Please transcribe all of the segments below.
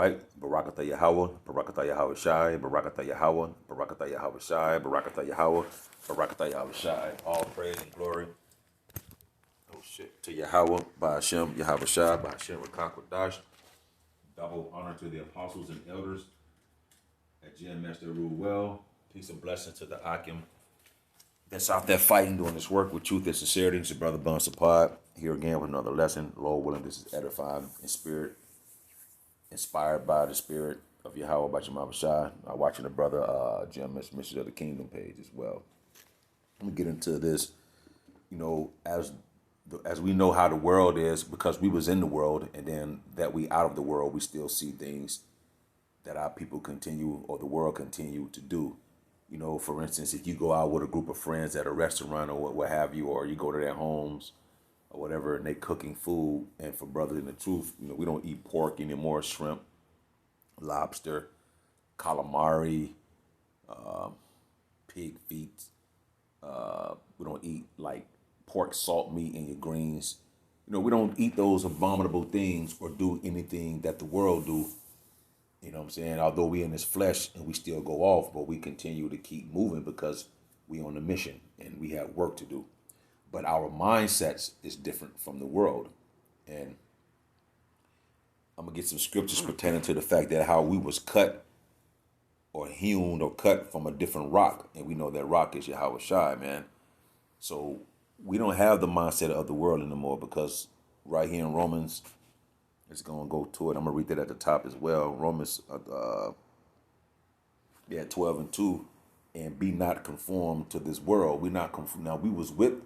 right? Barakatah Yahweh, Barakatah Yahweh Shai, Barakatah Yahweh, Barakatah Yahweh Shai, Barakatah Yahweh, Barakatah Yahweh Shai. All praise and glory, oh shit, to Yahweh, by Hashem, Yahweh Shai, by Hashem, Rakakwadash. Double honor to the apostles and elders at GMS that rule well. Peace and blessings to the Akim that's out there fighting, doing this work with truth and sincerity. It's your brother Bun Supply here again with another lesson. Lord willing, this is edifying in spirit, inspired by the spirit of Yahweh by Shema Shai. I'm watching the brother Jim Mission of the Kingdom page as well. Let me get into this. You know, as we know how the world is, because we was in the world, and then that we out of the world, we still see things that our people continue or the world continue to do. You know, for instance, if you go out with a group of friends at a restaurant or what have you, or you go to their homes or whatever, and they cooking food, and for brother in the truth, you know, we don't eat pork anymore, shrimp, lobster, calamari, pig feet. We don't eat like pork, salt meat, and your greens. You know, we don't eat those abominable things or do anything that the world do. You know what I'm saying? Although we in this flesh and we still go off, but we continue to keep moving because we on a mission and we have work to do. But our mindsets is different from the world. And I'm gonna get some scriptures pertaining to the fact that how we was cut or hewn or cut from a different rock. And we know that rock is Yahweh Shai, man. So we don't have the mindset of the world anymore, because right here in Romans, it's going to go to it. I'm going to read that at the top as well. Romans 12:2. And be not conformed to this world. We not conformed. Now, we was with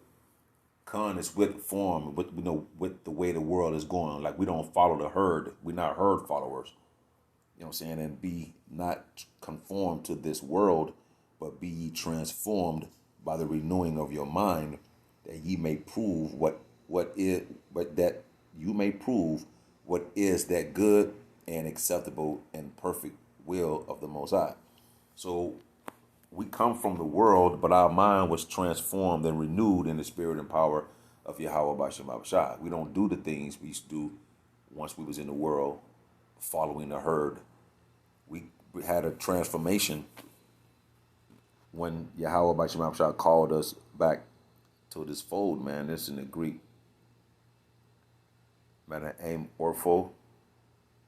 is with form, with, you know, with the way the world is going. Like, we don't follow the herd. We're not herd followers. You know what I'm saying? And be not conformed to this world, but be ye transformed by the renewing of your mind, that ye may prove that you may prove what is that good and acceptable and perfect will of the Most High. So we come from the world, but our mind was transformed and renewed in the spirit and power of Yahweh by Shema Shai. We don't do the things we used to do once we was in the world, following the herd. We had a transformation when Yahweh by Shema Shai called us back to this fold, man. This in the Greek. Man, aim orpho,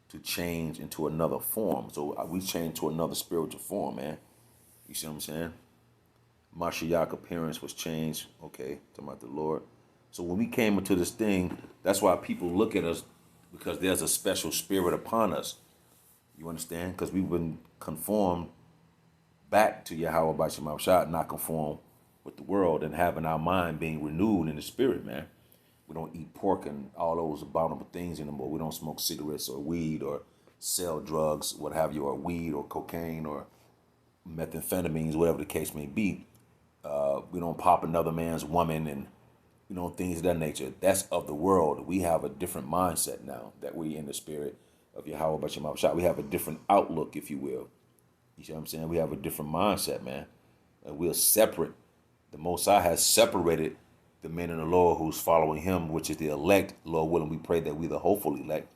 to change into another form. So we changed to another spiritual form, man. You see what I'm saying? Mashiach appearance was changed. Okay, talking about the Lord. So when we came into this thing, that's why people look at us, because there's a special spirit upon us. You understand? Because we've been conformed back to Yahweh by Shema Shai, not conform with the world, and having our mind being renewed in the spirit, man. We don't eat pork and all those abominable things anymore. We don't smoke cigarettes or weed or sell drugs, what have you, or weed or cocaine or methamphetamines, whatever the case may be. We don't pop another man's woman and, you know, things of that nature. That's of the world. We have a different mindset now that we in the spirit of Yahweh B'Shem Shai. We have a different outlook, if you will. You see what I'm saying? We have a different mindset, man. And we're separate. The Most High has separated the men in the Lord who's following him, which is the elect. Lord willing, we pray that we the hopeful elect.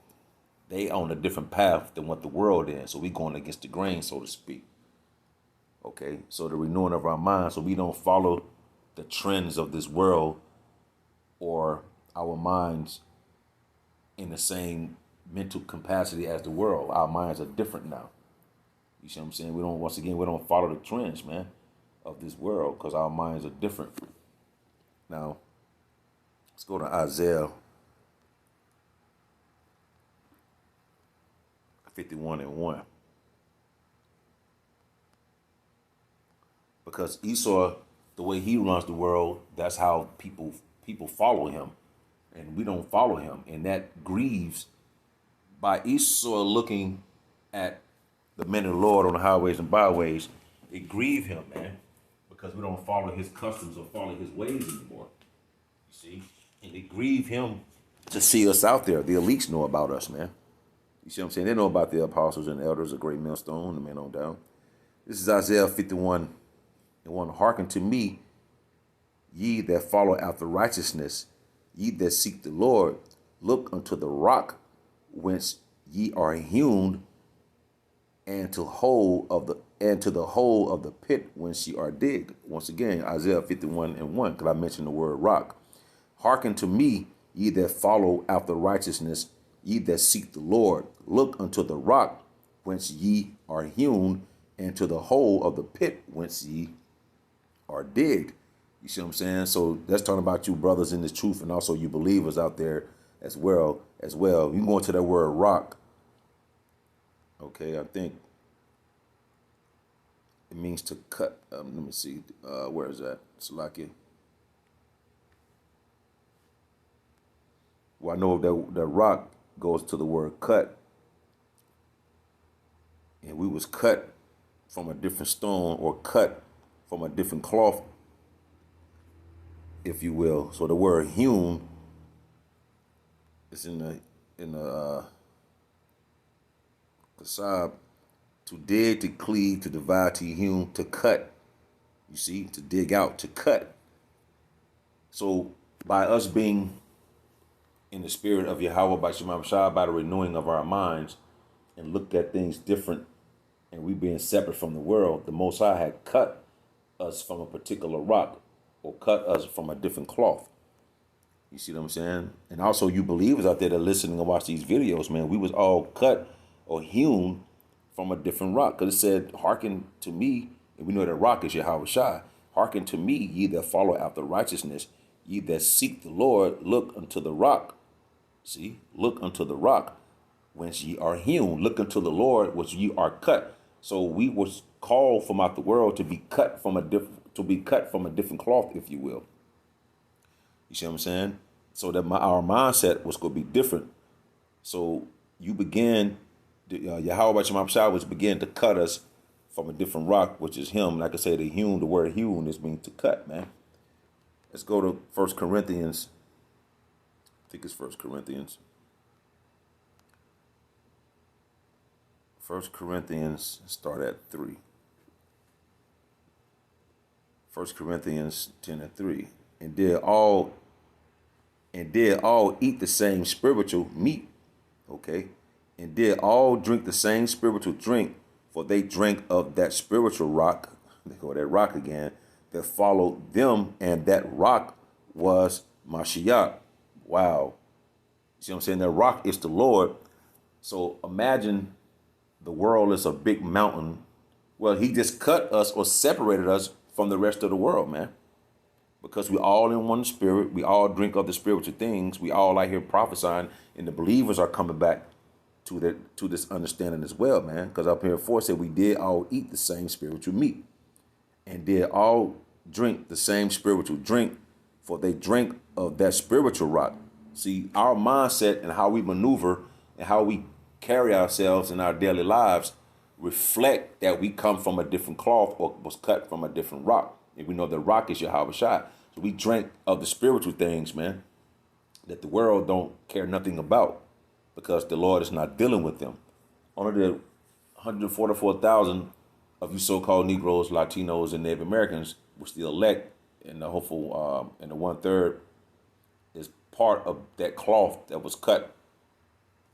They on a different path than what the world is. So we going against the grain, so to speak. Okay, so the renewing of our minds, so we don't follow the trends of this world or our minds in the same mental capacity as the world. Our minds are different now. You see what I'm saying? We don't follow the trends, man, of this world, because our minds are different. Now, let's go to Isaiah 51:1. Because Esau, the way he runs the world, that's how people follow him. And we don't follow him. And that grieves, by Esau looking at the men of the Lord on the highways and byways, it grieves him, man. Because we don't follow his customs or follow his ways anymore. You see? And it grieves him to see us out there. The elites know about us, man. You see what I'm saying? They know about the apostles and elders, a great millstone, the men on down. This is Isaiah 51:1. Hearken to me, ye that follow after righteousness, ye that seek the Lord, look unto the rock whence ye are hewn, and to the hole of the pit whence ye are digged. Once again, Isaiah 51:1, because I mentioned the word rock. Hearken to me, ye that follow after righteousness, ye that seek the Lord. Look unto the rock whence ye are hewn, and to the hole of the pit whence ye are digged. You see what I'm saying? So that's talking about you brothers in this truth, and also you believers out there as well. You can go into that word rock. Okay, I think it means to cut. Let me see. Where is that? Salakia. Well, I know that the rock goes to the word cut, and we was cut from a different stone or cut from a different cloth, if you will. So the word hewn is in the kasab, to dig, to cleave, to divide, to hewn, to cut. You see, to dig out, to cut. So by us being in the spirit of Yahweh by Shema Shah, by the renewing of our minds, and looked at things different, and we being separate from the world, the Most High had cut us from a particular rock, or cut us from a different cloth. You see what I'm saying? And also you believers out there that are listening and watch these videos, man, we was all cut or hewn from a different rock. Because it said, hearken to me, and we know that rock is Yahweh Shai. Hearken to me, ye that follow after righteousness, ye that seek the Lord, look unto the rock. See, look unto the rock whence ye are hewn. Look unto the Lord which ye are cut. So we was called from out the world to be cut from a different cloth, if you will. You see what I'm saying? So that our mindset was going to be different. So you began, Yahweh Shema Shai was began to cut us from a different rock, which is him. Like I say, the word hewn is mean to cut, man. Let's go to 1 Corinthians. I think it's 1 Corinthians. 1 Corinthians, start at 3. 1 Corinthians 10:3. And did all eat the same spiritual meat. Okay. And did all drink the same spiritual drink, for they drank of that spiritual rock, they go that rock again, that followed them, and that rock was Mashiach. Wow. See what I'm saying? That rock is the Lord. So imagine the world is a big mountain. Well, he just cut us or separated us from the rest of the world, man. Because we all in one spirit. We all drink of the spiritual things. We all out here prophesying, and the believers are coming back to this understanding as well, man. Because up here 4 said we did all eat the same spiritual meat, and did all drink the same spiritual drink, for they drank of that spiritual rock. See, our mindset and how we maneuver and how we carry ourselves in our daily lives reflect that we come from a different cloth or was cut from a different rock. And we know the rock is Yahweh Shai. So we drank of the spiritual things, man, that the world don't care nothing about, because the Lord is not dealing with them. Only the 144,000 of you so-called Negroes, Latinos, and Native Americans were still elect, and the hopeful and the 1/3 is part of that cloth that was cut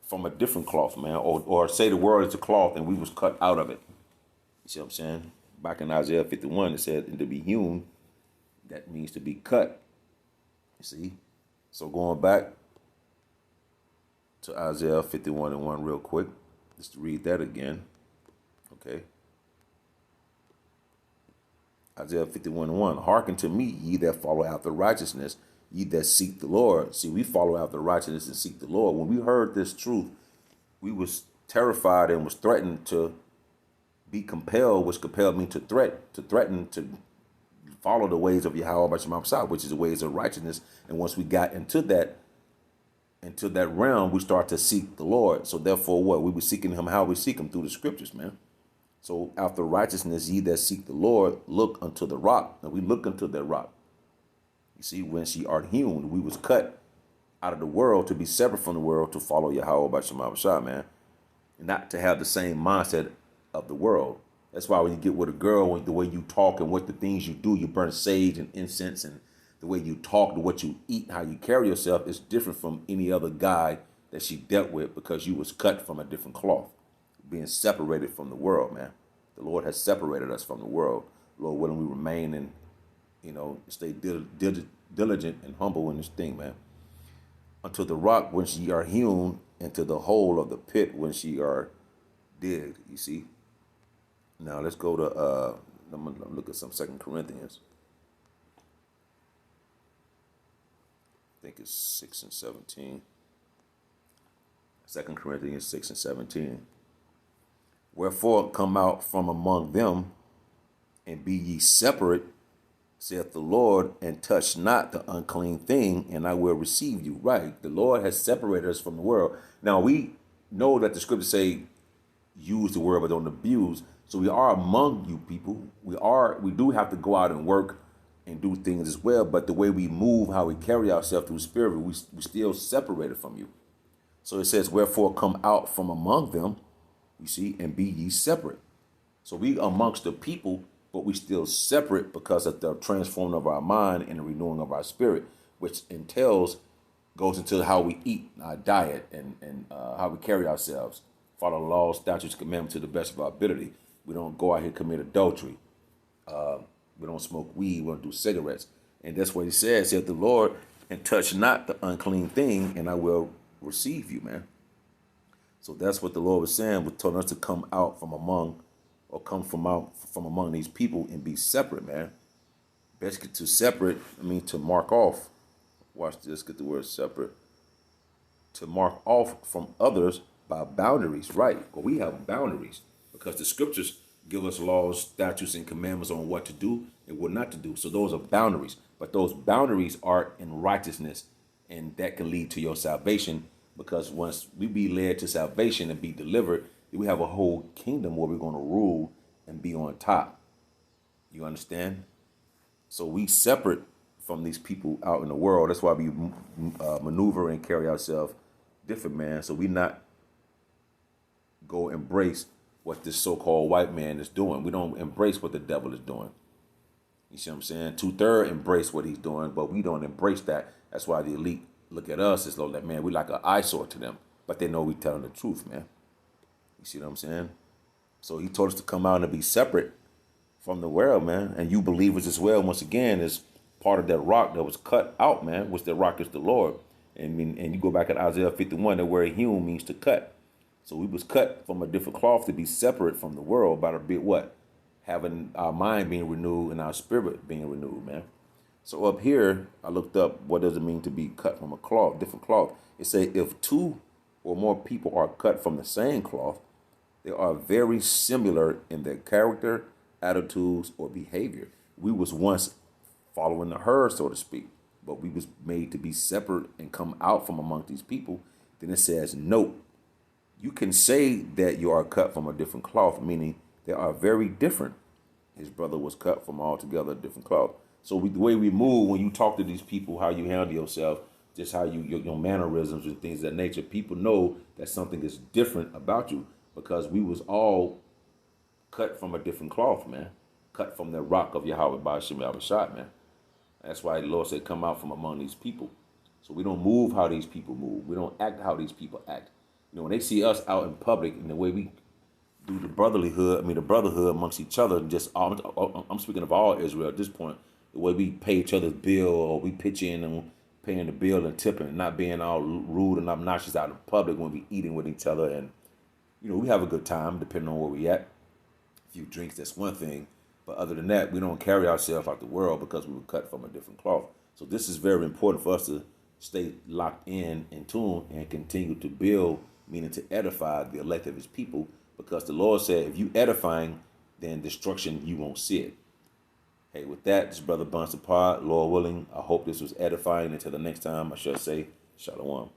from a different cloth, man. Or say the world is a cloth and we was cut out of it. You see what I'm saying? Back in Isaiah 51, it said, and to be hewn, that means to be cut. You see? So going back to Isaiah 51:1 real quick, just to read that again. Okay. Isaiah 51:1. Hearken to me, ye that follow after righteousness, ye that seek the Lord. See, we follow after righteousness and seek the Lord. When we heard this truth, we was terrified and was threatened to be compelled, which compelled me to threaten to follow the ways of Yahweh by Shema Shai, which is the ways of righteousness. And once we got into that realm, we start to seek the Lord. So therefore what? We were seeking him. How we seek him? Through the scriptures, man. So after righteousness, ye that seek the Lord, look unto the rock. And we look unto that rock. You see, when she art hewn, we was cut out of the world to be separate from the world, to follow Yahweh by Shema Shai, man. And not to have the same mindset of the world. That's why when you get with a girl, the way you talk and what the things you do, you burn sage and incense, and the way you talk, the what you eat, how you carry yourself is different from any other guy that she dealt with, because you was cut from a different cloth. being separated from the world, man. The Lord has separated us from the world. Lord willing, we remain and, stay diligent and humble in this thing, man. Unto the rock whence ye are hewn, and to the hole of the pit whence ye are digged. You see? Now let's go to, I'm going to look at some 2 Corinthians. I think it's 6 and 17. 2 Corinthians 6 and 17. Wherefore come out from among them, and be ye separate, saith the Lord, and touch not the unclean thing, and I will receive you. Right. The Lord has separated us from the world. Now we know that the scriptures say use the word but don't abuse. So we are among you people. We do have to go out and work and do things as well. But the way we move, how we carry ourselves through the spirit, we still separated from you. So it says, wherefore come out from among them, you see, and be ye separate. So we amongst the people, but we still separate because of the transforming of our mind and the renewing of our spirit, which goes into how we eat, our diet, and how we carry ourselves, follow the laws, statutes, commandments to the best of our ability. We don't go out here and commit adultery. We don't smoke weed. We don't do cigarettes. And that's what he says, saith the Lord, and touch not the unclean thing, and I will receive you, man. So that's what the Lord was saying, was telling us to come out from among, or come from out from among these people and be separate, man. Basically, to separate, to mark off. Watch this, get the word separate. To mark off from others by boundaries, right? Well, we have boundaries because the scriptures give us laws, statutes, and commandments on what to do and what not to do. So those are boundaries. But those boundaries are in righteousness, and that can lead to your salvation, because once we be led to salvation and be delivered, we have a whole kingdom where we're going to rule and be on top. You understand? So we separate from these people out in the world. That's why we maneuver and carry ourselves different, man. So we not go embrace what this so-called white man is doing. We don't embrace what the devil is doing. You see what I'm saying? 2/3 embrace what he's doing, but we don't embrace that. That's why the elite look at us as though that, man, we like an eyesore to them, but they know we telling the truth, man. You see what I'm saying? So he told us to come out and be separate from the world, man. And you believers as well, once again, is part of that rock that was cut out, man, which the rock is the Lord. And you go back at Isaiah 51, that word hewn means to cut. So we was cut from a different cloth to be separate from the world by the bit what? Having our mind being renewed and our spirit being renewed, man. So up here, I looked up what does it mean to be cut from a cloth, different cloth. It say if two or more people are cut from the same cloth, they are very similar in their character, attitudes, or behavior. We was once following the herd, so to speak, but we was made to be separate and come out from among these people. Then it says, note, you can say that you are cut from a different cloth, meaning they are very different. His brother was cut from altogether different cloth. So the way we move, when you talk to these people, how you handle yourself, just how your mannerisms and things of that nature, people know that something is different about you, because we was all cut from a different cloth, man. Cut from the rock of Yahweh Ba'ashem Yahushua, man. That's why the Lord said, come out from among these people. So we don't move how these people move. We don't act how these people act. When they see us out in public and the way we do the brotherhood amongst each other, I'm speaking of all Israel at this point, the way we pay each other's bill, or we pitch in and paying the bill and tipping, and not being all rude and obnoxious out in public when we eating with each other. And, we have a good time depending on where we at. A few drinks, that's one thing. But other than that, we don't carry ourselves out the world because we were cut from a different cloth. So this is very important for us to stay locked in tune and continue to build, meaning to edify the elect of his people, because the Lord said, if you edifying, then destruction, you won't see it. Hey, with that, this is Brother Bunce Pod. Lord willing, I hope this was edifying. Until the next time, I shall say, Shalom.